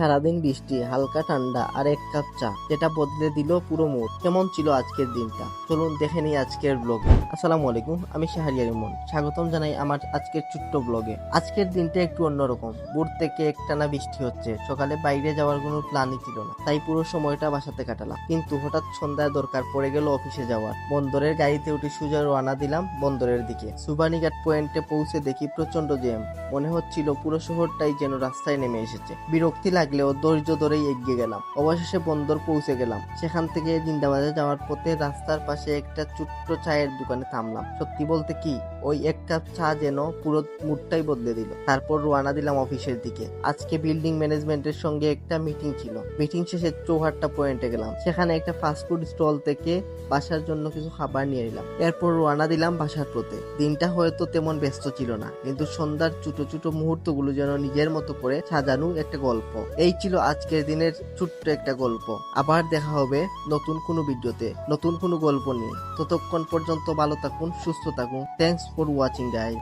সারাদিন বৃষ্টি, হালকা ঠান্ডা আর এক কাপ চা, যেটা বদলে দিল পুরো মুড। কেমন ছিল আজকের দিনটা? চলুন দেখে নিই আজকের ব্লগে। আসসালামু আলাইকুম, আমি শাহরিয়ার ইমন। স্বাগতম জানাই আমার আজকের ছোট্ট ব্লগে। আজকের দিনটা একটু অন্যরকম। ভোর থেকে একটানা বৃষ্টি হচ্ছে। সকালে বাইরে যাওয়ার কোনো প্ল্যানই ছিল না, তাই পুরো সময়টা বাসাতে কাটালাম। কিন্তু হঠাৎ সন্ধ্যায় দরকার পড়ে গেল অফিসে যাওয়ার। বন্দরের গাড়িতে উঠে সোজা রওনা দিলাম বন্দরের দিকে। সুবানীঘাট পয়েন্টে পৌঁছে দেখি প্রচন্ড জ্যাম। মনে হচ্ছিল পুরো শহরটাই যেন রাস্তায় নেমে এসেছে। বিরক্তি লাগলেও ধৈর্য ধরেই এগিয়ে গেলাম। অবশেষে বন্দর পৌঁছে গেলাম। সেখান থেকে জিন্দাবাদে যাওয়ার পথে রাস্তার পাশে একটা ছোট্ট চায়ের দোকানে থামলাম। সত্যি বলতে কি, ওই এক কাপ চা যেন পুরো মুডটাই বদলে দিল। তারপর রওনা দিলাম অফিসের দিকে। আজকে বিল্ডিং ম্যানেজমেন্টের সঙ্গে একটা মিটিং ছিল। মিটিং শেষে চৌহাট্টা পয়েন্টে গেলাম। সেখানে একটা ফাস্টফুড স্টল থেকে বাসার জন্য কিছু খাবার নিয়ে নিলাম। এরপর রওনা দিলাম বাসার পথে। দিনটা হয়তো তেমন ব্যস্ত ছিল না, কিন্তু সন্ধ্যার ছোট ছোট মুহূর্তগুলো যেন নিজের মতো করে সাজানো একটা গল্প। এই ছিল আজকের দিনের ছোট্ট একটা গল্প। আবার দেখা হবে নতুন কোনো ভিডিওতে, নতুন কোনো গল্প নিয়ে। ততক্ষণ পর্যন্ত ভালো থাকুন, সুস্থ থাকুন। Thanks for watching guys.